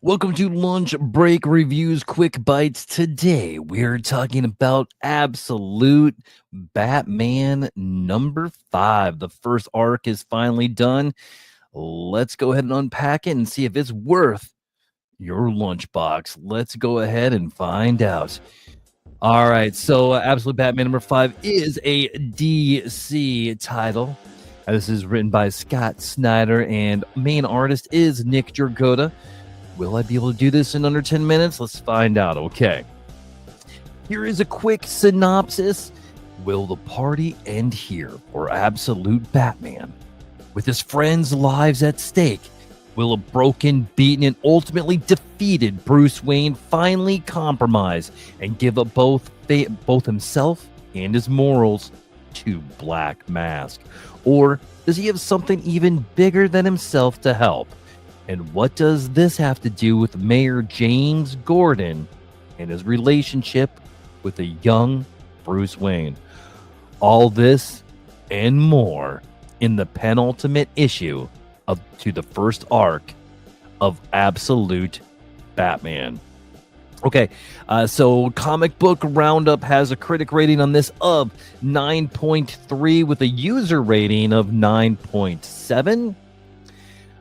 Welcome to Lunch Break Reviews Quick Bites. Today we're talking about Absolute Batman number 5. The first arc is finally done. Let's go ahead and unpack it and see if it's worth your lunchbox. Let's go ahead and find out. All right, so Absolute Batman number 5 is a DC title. This is written by Scott Snyder and main artist is Nick Dragotta. Will I be able to do this in under 10 minutes? Let's find out. Okay. Here is a quick synopsis. Will the party end here for Absolute Batman? With his friends' lives at stake, will a broken, beaten, and ultimately defeated Bruce Wayne finally compromise and give up both himself and his morals to Black Mask? Or does he have something even bigger than himself to help? And what does this have to do with Mayor James Gordon and his relationship with a young Bruce Wayne? All this and more in the penultimate issue to the first arc of Absolute Batman. Okay, so Comic Book Roundup has a critic rating on this of 9.3 with a user rating of 9.7.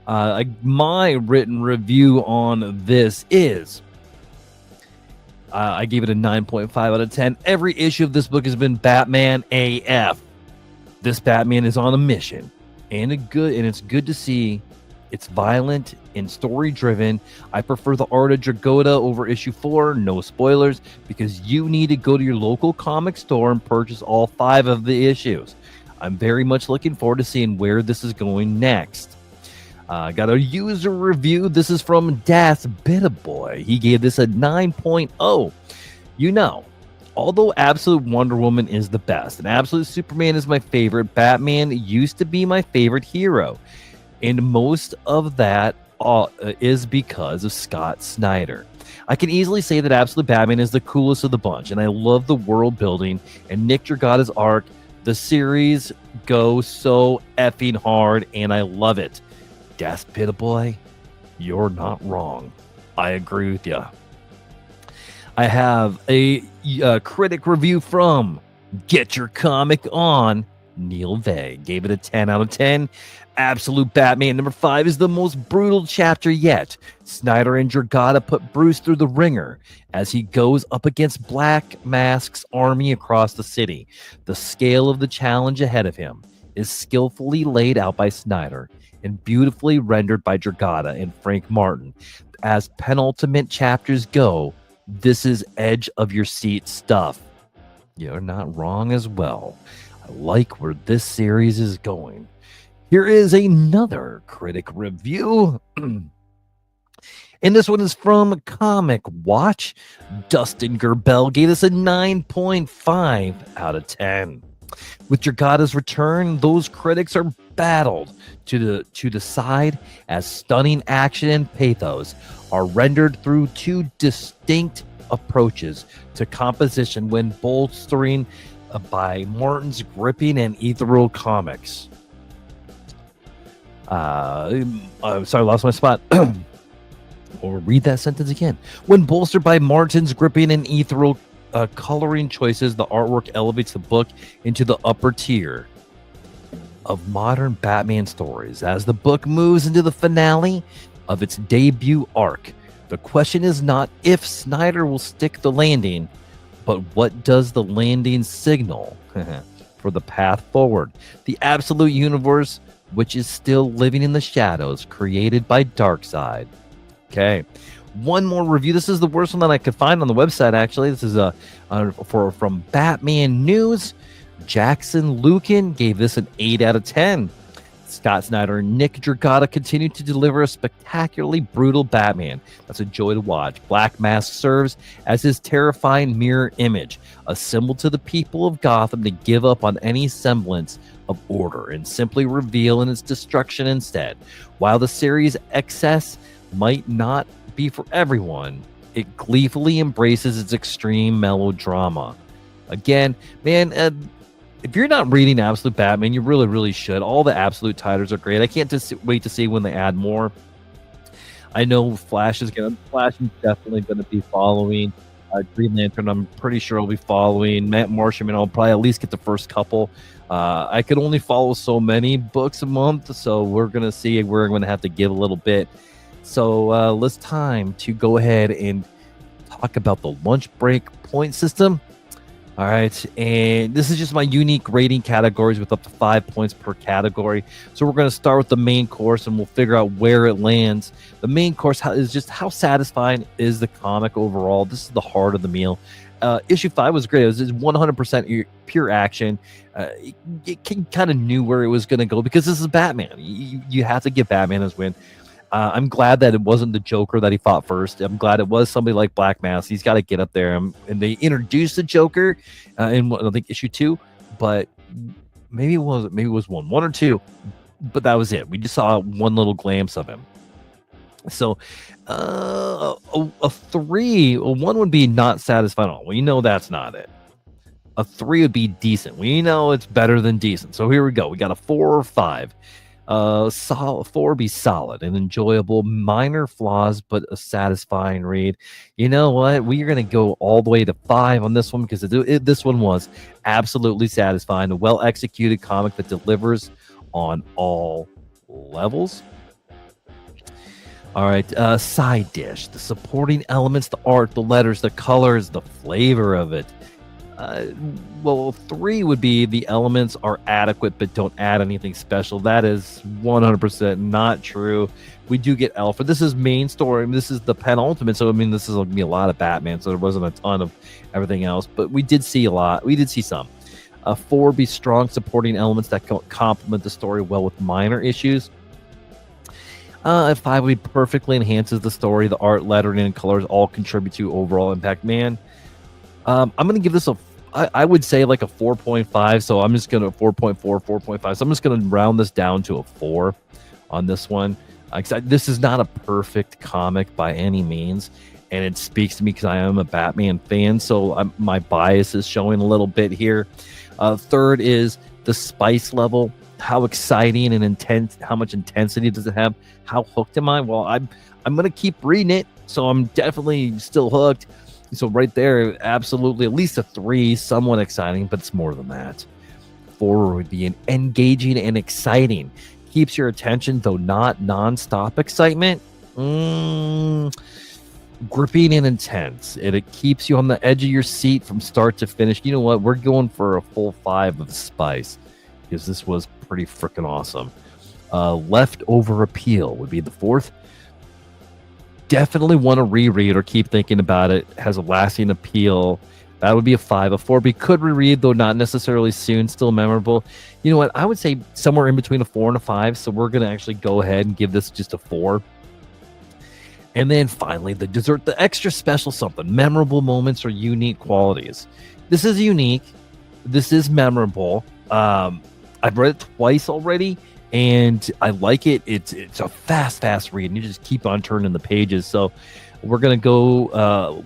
My written review on this is I gave it a 9.5 out of 10. Every issue of this book has been Batman AF. This Batman is on a mission, and it's good to see. It's violent and story driven. I prefer the art of Dragotta over issue 4. No spoilers, because you need to go to your local comic store and purchase all 5 of the issues. I'm very much looking forward to seeing where this is going next. Got a user review. This is from Das Boy. He gave this a 9.0. You know, although Absolute Wonder Woman is the best and Absolute Superman is my favorite, Batman used to be my favorite hero. And most of that is because of Scott Snyder. I can easily say that Absolute Batman is the coolest of the bunch, and I love the world building and Nick Dragotta's arc. The series goes so effing hard, and I love it. Das Boy, you're not wrong. I agree with you. I have a critic review from Get Your Comic On. Neil Vay gave it a 10 out of 10. Absolute Batman number 5 is the most brutal chapter yet. Snyder and Dragotta put Bruce through the ringer as he goes up against Black Mask's army across the city. The scale of the challenge ahead of him is skillfully laid out by Snyder and beautifully rendered by Dragotta and Frank Martin. As penultimate chapters go, this is edge of your seat stuff. You're not wrong as well. I like where this series is going. Here is another critic review. And this one is from Comic Watch. Dustin Gerbel gave us a 9.5 out of 10. With Dragotta's return, those critics are battled to decide as stunning action and pathos are rendered through 2 distinct approaches to composition when bolstering by Martin's gripping and ethereal comics. Sorry, I lost my spot. Or read that sentence again. When bolstered by Martin's gripping and ethereal coloring choices, the artwork elevates the book into the upper tier of modern Batman stories. As the book moves into the finale of its debut arc, the question is not if Snyder will stick the landing, but what does the landing signal for the path forward? The Absolute Universe, which is still living in the shadows created by Darkseid. Okay. One more review. This is the worst one that I could find on the website, actually. This is from Batman News. Jackson Lucan gave this an 8 out of 10. Scott Snyder and Nick Dragotta continue to deliver a spectacularly brutal Batman. That's a joy to watch. Black Mask serves as his terrifying mirror image, a symbol to the people of Gotham to give up on any semblance of order and simply reveal in its destruction instead. While the series' excess might not be for everyone, it gleefully embraces its extreme melodrama. Again, man, if you're not reading Absolute Batman, you really, really should. All the Absolute titles are great. I can't just wait to see when they add more. I know Flash is definitely gonna be following. Green Lantern, I'm pretty sure I'll be following. Matt Marshman, I'll probably at least get the first couple. I could only follow so many books a month, so we're gonna see. We're gonna have to give a little bit. So let's time to go ahead and talk about the lunch break point system. All right, and this is just my unique rating categories with up to 5 points per category. So we're going to start with the main course, and we'll figure out where it lands. The main course is just how satisfying is the comic overall. This is the heart of the meal. Issue 5 was great. It was just 100% pure action. It kind of knew where it was going to go because this is Batman. You have to give Batman his win. I'm glad that it wasn't the Joker that he fought first. I'm glad it was somebody like Black Mask. He's got to get up there. And they introduced the Joker in I think issue 2, but maybe it was one or two, but that was it. We just saw one little glimpse of him. So a 3, 1 would be not satisfying at all. Well, you know that's not it. A 3 would be decent. We know it's better than decent. So here we go. We got a 4 or 5. 4 would be solid and enjoyable, minor flaws, but a satisfying read. You know what? We're going to go all the way to 5 on this one because this one was absolutely satisfying. A well-executed comic that delivers on all levels. All right, side dish. The supporting elements, the art, the letters, the colors, the flavor of it. Well, 3 would be the elements are adequate but don't add anything special. That is 100% not true. We do get Alfred. This is main story. I mean, this is the penultimate, so I mean, this is going to be a lot of Batman, so there wasn't a ton of everything else, but we did see a lot. We did see some. 4 would be strong supporting elements that complement the story well with minor issues. 5 would be perfectly enhances the story. The art, lettering, and colors all contribute to overall impact. Man, I'm going to give this I would say like a 4.5. So I'm just going to 4.4, 4.5. So I'm just going to round this down to a 4 on this one. This is not a perfect comic by any means. And it speaks to me because I am a Batman fan. So my bias is showing a little bit here. 3rd is the spice level. How exciting and intense, how much intensity does it have? How hooked am I? Well, I'm going to keep reading it. So I'm definitely still hooked. So right there, absolutely, at least a 3, somewhat exciting, but it's more than that. 4 would be an engaging and exciting. Keeps your attention, though not non-stop excitement. Gripping and intense. It keeps you on the edge of your seat from start to finish. You know what? We're going for a full 5 of spice because this was pretty freaking awesome. Leftover appeal would be the 4th. Definitely want to reread or keep thinking about it. Has a lasting appeal. That would be a 5. A 4 could reread, though not necessarily soon. Still memorable. You know what? I would say somewhere in between a 4 and a 5. So we're going to actually go ahead and give this just a 4. And then finally, the dessert, the extra special something. Memorable moments or unique qualities. This is unique. This is memorable. I've read it twice already. And I like it. It's a fast read, and you just keep on turning the pages. So we're gonna go.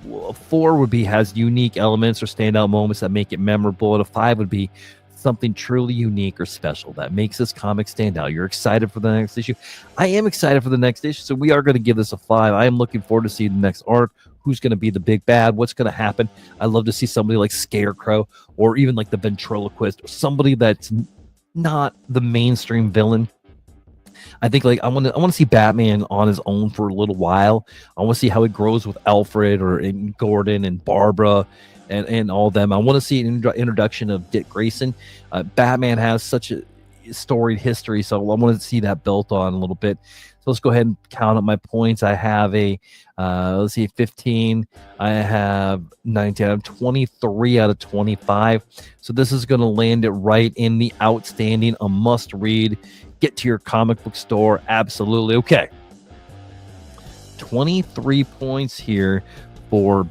4 would be has unique elements or standout moments that make it memorable, and a 5 would be something truly unique or special that makes this comic stand out. You're excited for the next issue. I am excited for the next issue, so we are going to give this a 5. I am looking forward to seeing the next arc. Who's going to be the big bad? What's going to happen? I love to see somebody like Scarecrow or even like the ventriloquist or somebody that's not the mainstream villain. I think like I want to see Batman on his own for a little while. I want to see how it grows with Alfred or Gordon and Barbara and all of them. I want to see an introduction of Dick Grayson. Batman has such a storied history, so I want to see that built on a little bit. So let's go ahead and count up my points. I have a 15. I have 19. I have 23 out of 25. So this is going to land it right in the outstanding, a must read. Get to your comic book store. Absolutely. Okay. 23 points here for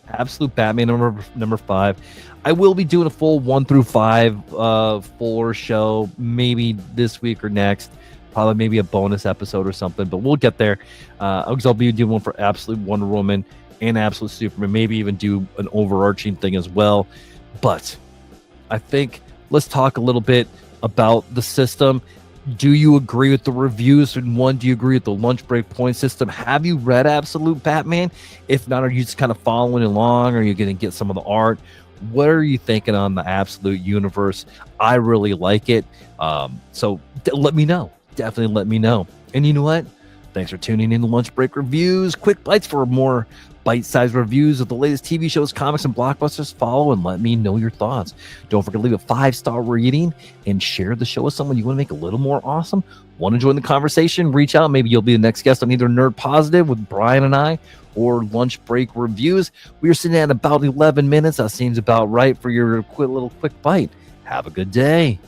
Absolute Batman number 5. I will be doing a full 1 through 5 fuller show maybe this week or next. Probably maybe a bonus episode or something, but we'll get there. Because I'll be doing one for Absolute Wonder Woman and Absolute Superman. Maybe even do an overarching thing as well. But I think let's talk a little bit about the system. Do you agree with the reviews? And one, do you agree with the lunch break point system? Have you read Absolute Batman? If not, are you just kind of following along? Or are you going to get some of the art? What are you thinking on the Absolute universe? I really like it. So let me know. Definitely let me know. And you know what? Thanks for tuning in to Lunch Break Reviews. Quick Bites for more bite-sized reviews of the latest TV shows, comics, and blockbusters. Follow and let me know your thoughts. Don't forget to leave a 5-star rating and share the show with someone you want to make a little more awesome. Want to join the conversation? Reach out. Maybe you'll be the next guest on either Nerd Positive with Brian and I or Lunch Break Reviews. We are sitting at about 11 minutes. That seems about right for your quick bite. Have a good day.